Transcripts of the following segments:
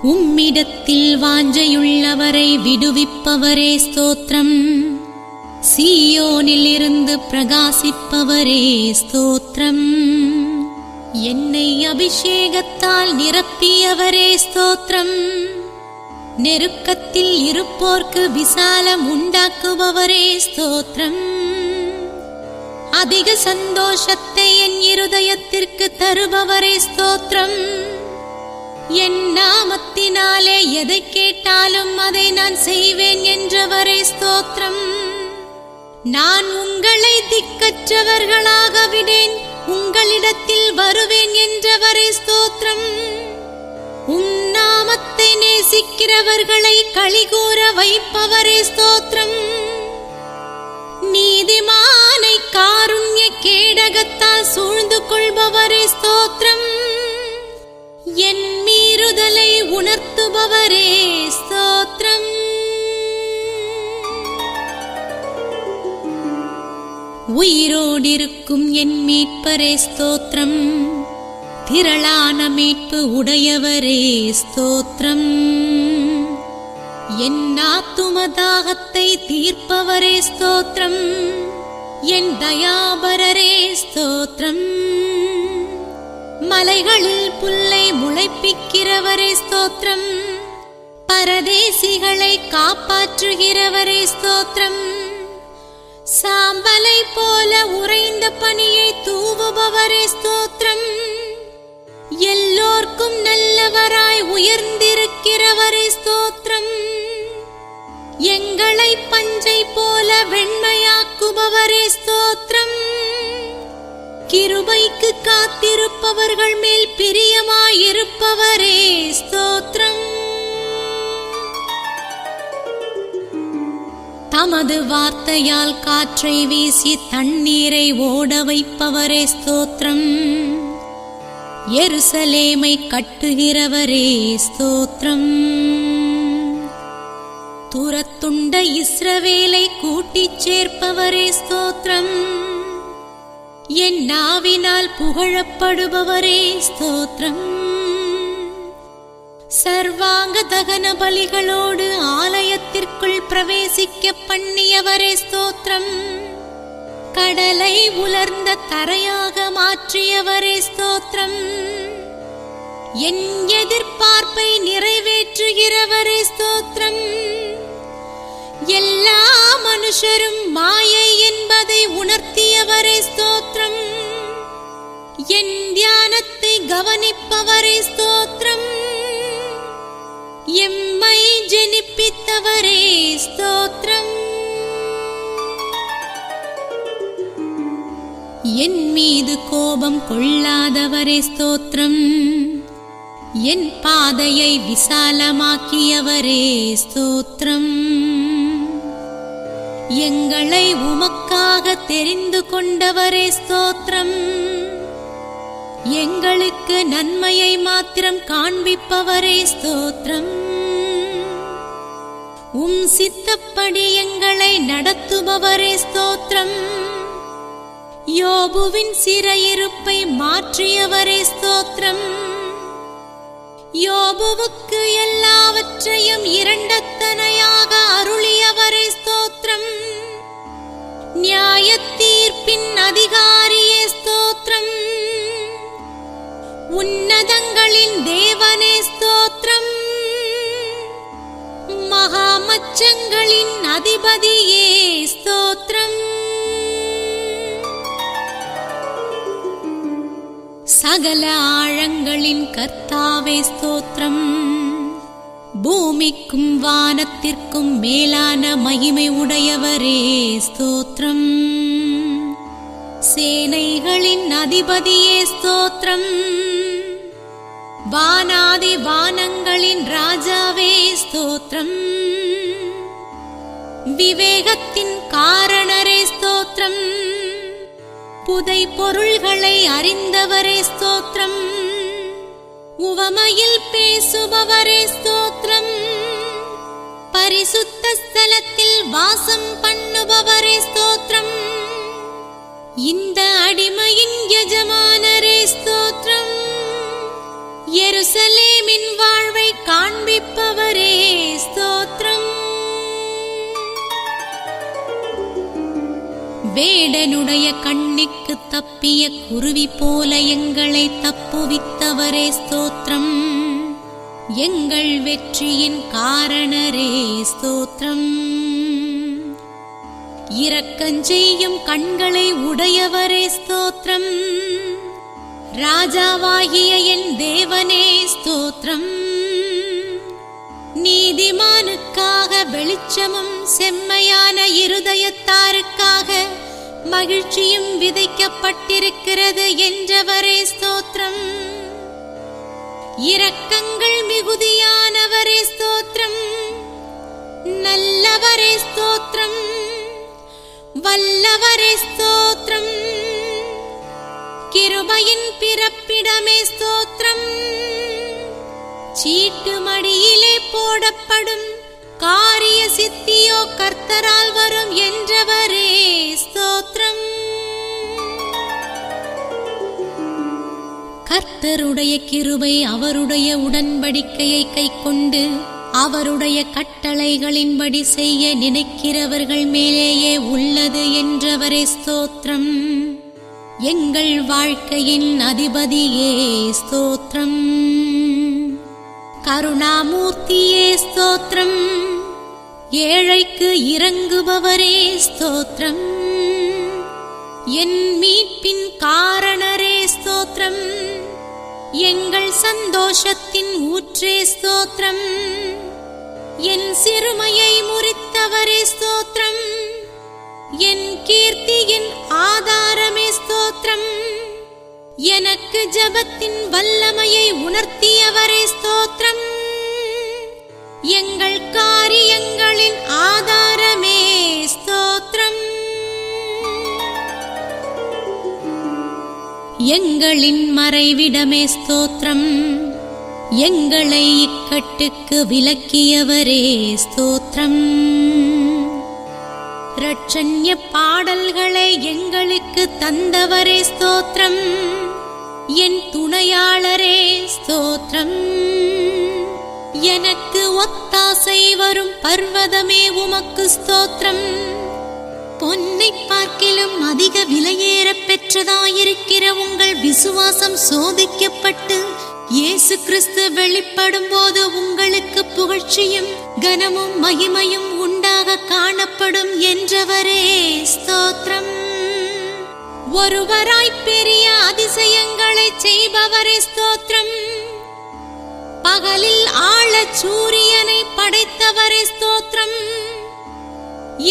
உம்மிடத்தில் வாஞ்சையுள்ளவரை விடுவிப்பவரே ஸ்தோத்திரம். சீயோனில் இருந்து பிரகாசிப்பவரே ஸ்தோத்திரம். என்னை அபிஷேகத்தால் நிரப்பியவரே ஸ்தோத்திரம். நெருக்கத்தில் இருப்போர்க்கு விசாலம் உண்டாக்குபவரே ஸ்தோத்திரம். அதிக சந்தோஷத்தை என் இருதயத்திற்கு தருபவரே ஸ்தோத்திரம். என் நாமத்தினாலே எதை கேட்டாலும் அதை நான் செய்வேன் என்றவரே ஸ்தோத்திரம். நான் உங்களை திக்கற்றவர்களாக விடேன், உங்களிடத்தில் வருவேன் என்றவரே ஸ்தோத்திரம். உம் நாமத்தை நேசிக்கிறவர்களை களிகூர வைப்பவரே ஸ்தோத்திரம். நீதிமானை காருண்ய கேடகத்தால் சூழ்ந்து கொள்பவரே ஸ்தோத்திரம். என் மீறுதலை உணர்த்துபவரே ஸ்தோத்திரம். உயிரோடிருக்கும் என் மீட்பரே ஸ்தோத்திரம். திரளான மீட்பு உடையவரே ஸ்தோத்திரம். என் ஆத்துமதாகத்தை தீர்ப்பவரே ஸ்தோத்திரம். என் தயாபரரே ஸ்தோத்திரம். மலைகளில் புல்லை முளைப்பிக்கிறவரே ஸ்தோத்திரம். பரதேசிகளை காப்பாற்றுகிறவரே ஸ்தோத்திரம். சாம்பலை போல உறைந்த பனியை தூவுபவரே ஸ்தோத்திரம். எல்லோர்க்கும் நல்லவராய் உயர்ந்திருக்கிறவரே ஸ்தோத்திரம். எங்களை பஞ்சை போல வெண்மையாக்குபவரே ஸ்தோத்திரம். கிருபைக்கு காத்திருப்பவர்கள் மேல் பிரியமாயிருப்பவரே ஸ்தோத்திரம். தமது வார்த்தையால் காற்றை வீசி தண்ணீரை ஓட வைப்பவரே ஸ்தோத்திரம். எருசலேமை கட்டுகிறவரே ஸ்தோத்திரம். துரத்துண்ட இஸ்ரவேலை கூட்டிச் சேர்ப்பவரே ஸ்தோத்திரம். என் நாவினால் புகழப்படுபவரே ஸ்தோத்திரம். சர்வாங்க தகன பலிகளோடு ஆலயத்திற்குள் பிரவேசிக்க பண்ணியவரே ஸ்தோத்திரம். கடலை உலர்ந்த தரையாக மாற்றியவரே ஸ்தோத்திரம். என் எதிர்பார்ப்பை நிறைவேற்றுகிறவரே ஸ்தோத்திரம். எல்லா மனுஷரும் மாயை என்பதை உணர்த்தியவரே ஸ்தோத்திரம். என் தியானத்தை கவனிப்பவரே ஸ்தோத்திரம். எம்மை ஜெனிப்பித்தவரே ஸ்தோத்திரம். என் மீது கோபம் கொள்ளாதவரே ஸ்தோத்திரம். என் பாதையை விசாலமாக்கியவரே ஸ்தோத்திரம். எங்களை உமக்காக தெரிந்து கொண்டவரே ஸ்தோத்திரம். எங்களுக்கு நன்மையை மாத்திரம் காண்பிப்பவரே ஸ்தோத்திரம். உம் சித்தப்படி எங்களை நடத்துபவரே ஸ்தோத்திரம். யோபுவின் சிறையிருப்பை மாற்றியவரே ஸ்தோத்திரம். யோபுவுக்கு எல்லாவற்றையும் இரண்டத்தனையாக அருளியவரே ஸ்தோத்திரம். நியாய தீர்ப்பின் அதிகாரியே ஸ்தோத்திரம். உன்னதங்களின் தேவனே ஸ்தோத்திரம். மகாமச்சங்களின் அதிபதியே ஸ்தோத்திரம். சகல ஆழங்களின் கர்த்தாவே ஸ்தோத்திரம். பூமிக்கும் வானத்திற்கும் மேலான மகிமை உடையவரே ஸ்தோத்திரம். சேனைகளின் அதிபதியே ஸ்தோத்திரம். வானாதி வானங்களின் ராஜாவே ஸ்தோத்திரம். விவேகத்தின் காரணரே ஸ்தோத்திரம். புதை பொருள்களை அறிந்தவரே ஸ்தோத்திரம். உவமையில் பேசுபவரே ஸ்தோத்திரம். பரிசுத்த ஸ்தலத்தில் வாசம் பண்ணுபவரே ஸ்தோத்திரம். இந்த அடிமையின் எஜமானரே ஸ்தோத்திரம். எருசலேமின் வாழ்வை காண்பிப்பவரே ஸ்தோத்திரம். வேடனுடைய கண்ணிக்கு தப்பிய குருவி போல எங்களை தப்புவித்தவரே ஸ்தோத்திரம். எங்கள் வெற்றியின் காரணரே ஸ்தோத்திரம். இரக்கஞ்செய்யும் கண்களை உடையவரே ஸ்தோத்திரம். ராஜாவாகிய என் தேவனே ஸ்தோத்திரம். நீதிமானுக்காக வெளிச்சமும் செம்மையான இருதயத்தாருக்காக மகிழ்ச்சியும் விதைக்கப்பட்டிருக்கிறது என்றவரே ஸ்தோத்திரம். இரக்கங்கள் மிகுதியானவரே ஸ்தோத்திரம். நல்லவரே ஸ்தோத்திரம். வல்லவரே ஸ்தோத்திரம். கிருபையின் பிறப்பிடமே ஸ்தோத்திரம். சீட்டு மடியிலே போடப்படும் காரிய சித்தியோ கர்த்தரால் வரும் என்றவரே ஸ்தோத்திரம். கர்த்தருடைய கிருபை அவருடைய உடன்படிக்கையை கைக்கொண்டு அவருடைய கட்டளைகளின்படி செய்ய நினைக்கிறவர்கள் மேலேயே உள்ளது என்றவரே ஸ்தோத்திரம். எங்கள் வாழ்க்கையின் அதிபதியே ஸ்தோத்திரம். கருணாமூர்த்தியே ஸ்தோத்திரம். ஏழைக்கு இரங்குபவரே ஸ்தோத்திரம். என் மீட்பின் காரணரே ஸ்தோத்திரம். எங்கள் சந்தோஷத்தின் ஊற்றே ஸ்தோத்திரம். என் சிறுமையை முறித்தவரே ஸ்தோத்திரம். என் கீர்த்தியின் ஆதாரமே ஸ்தோத்திரம். எனக்கு ஜெபத்தின் வல்லமையை உணர்த்தியவரே ஸ்தோத்திரம். எங்கள் காரியங்களின் ஆதாரமே ஸ்தோத்திரம். எங்களின் மறைவிடமே ஸ்தோத்திரம். எங்களை இக்கட்டுக்கு விலக்கியவரே ஸ்தோத்திரம். இரட்சண்ய பாடல்களை எங்களுக்கு தந்தவரே ஸ்தோத்திரம். என் துணையாளரே ஸ்தோத்திரம். எனக்கு ஒத்தாசை வரும் பர்வதமே உமக்கு ஸ்தோத்திரம். பொன்னை பார்க்கிலும் அதிக விலையேற பெற்றதாயிருக்கிற உங்கள் விசுவாசம் சோதிக்கப்பட்டு இயேசு கிறிஸ்து வெளிப்படும் போது உங்களுக்கு புகழ்ச்சியும் கனமும் மகிமையும் உண்டாக காணப்படும் என்றவரே ஸ்தோத்திரம். ஒருவராய் பெரிய அதிசயங்களை செய்பவரே ஸ்தோத்திரம். பகலில் ஆழ சூரியனை படைத்தவரே ஸ்தோத்திரம்.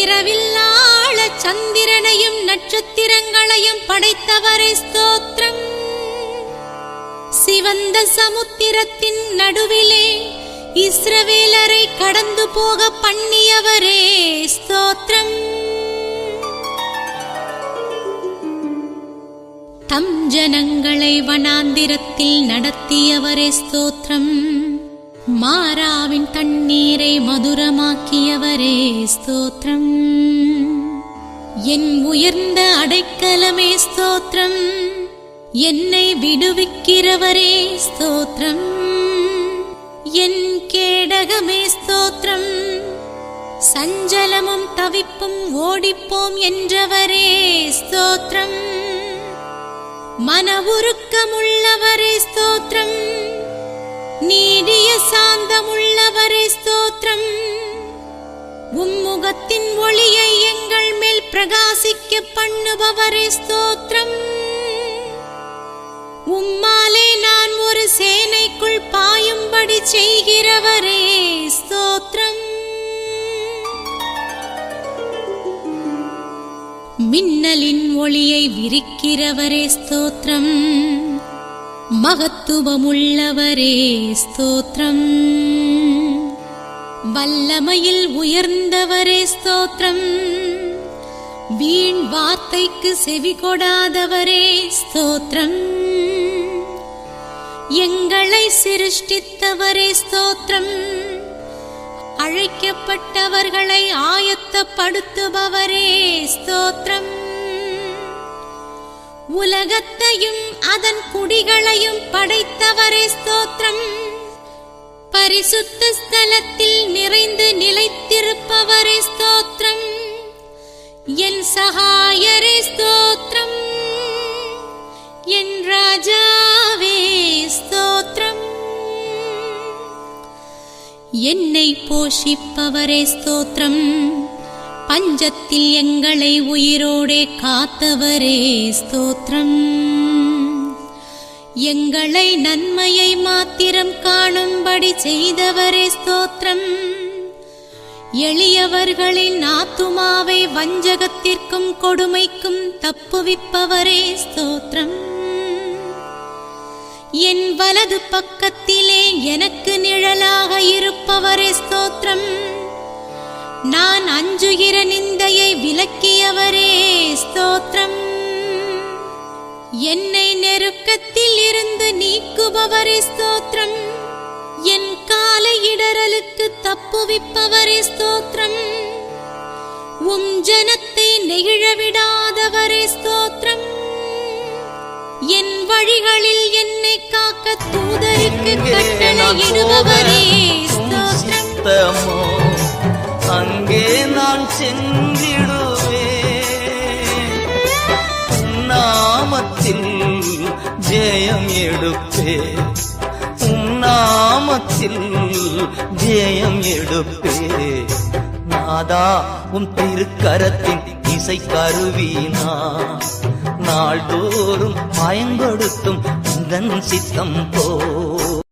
இரவில் ஆழ சந்திரனையும் நட்சத்திரங்களையும் படைத்தவரே ஸ்தோத்திரம். சிவந்த சமுத்திரத்தின் நடுவிலே இஸ்ரவேலரை கடந்து போக பண்ணியவரே ஸ்தோத்திரம். தம் ஜனங்களை வனாந்திரத்தில் நடத்தியவரே ஸ்தோத்திரம். மாராவின் தண்ணீரை மதுரமாக்கியவரே ஸ்தோத்திரம். என் உயர்ந்த அடைக்கலமே ஸ்தோத்திரம். என்னை விடுவிக்கிறவரே ஸ்தோத்திரம். என் கேடகமே ஸ்தோத்திரம். சஞ்சலமும் தவிப்பும் ஓடிப்போம் என்றவரே ஸ்தோத்திரம். மன உருக்கமுள்ளவரே ஸ்தோத்திரம். நீடிய சாந்தமுள்ளவரே ஸ்தோத்திரம். உம்முகத்தின் ஒளியை எங்கள் மேல் பிரகாசிக்க பண்ணுபவரே ஸ்தோத்திரம். உம்மாலே நான் ஒரு சேனைக்குள் பாயும்படி செய்கிறவரே ஸ்தோத்திரம். மின்னலின் ஒளியை விரிக்கிறவரே ஸ்தோத்திரம். மகத்துவமுள்ளவரே ஸ்தோத்திரம். வல்லமையில் உயர்ந்தவரே ஸ்தோத்திரம். வீண் வார்த்தைக்கு செவி கொடாதவரே ஸ்தோத்திரம். எங்களை சிருஷ்டித்தவரே ஸ்தோத்திரம். அழைக்கப்பட்டவர்களை ஆயத்தப்படுத்துபவரே ஸ்தோத்திரம். உலகத்தையும் அதன் குடிகளையும் படைத்தவரே ஸ்தோத்திரம். பரிசுத்த பரிசுத்த ஸ்தலத்தில் நிறைந்து நிலைத்திருப்பவரே ஸ்தோத்திரம். என் சகாயரே ஸ்தோத்திரம். என் ராஜாவே ஸ்தோத்திரம். என்னை போஷிப்பவரே ஸ்தோத்திரம். பஞ்சத்தில் எங்களை உயிரோடே காத்தவரே ஸ்தோத்திரம். எங்களை நன்மையை மாத்திரம் காணும்படி செய்தவரே ஸ்தோத்திரம். எளியவர்களின் ஆத்துமாவை வஞ்சகத்திற்கும் கொடுமைக்கும் தப்புவிப்பவரே ஸ்தோத்திரம். என் வலது பக்கத்திலே எனக்கு நிழலாக இருப்பவரே ஸ்தோத்திரம். நான் அஞ்சுகிற நிந்தையை விலக்கியவரே ஸ்தோத்திரம். என்னை நெருக்கத்தில் இருந்து நீக்குபவரே ஸ்தோத்திரம். என் காலை இடறலுக்கு தப்புவிப்பவரே ஸ்தோத்திரம். உம் ஜனத்தை நெகிழவிடாதவரே ஸ்தோத்திரம். என் வழிகளில் என்னை காக்க தூதருக்கு கட்டளையிடுபவரே ஸ்தோத்திரம். அங்கே நான் சென்றிடுவே. நாமத்தில் ஜெயம் எடுப்பே. நாமத்தில் ஜெயம் எடுப்பே. நாதா உம் திருக்கரத்தின் இசை கருவினா நாள்தோறும் பயன்படுத்தும் உந்தன் சித்தம் போ.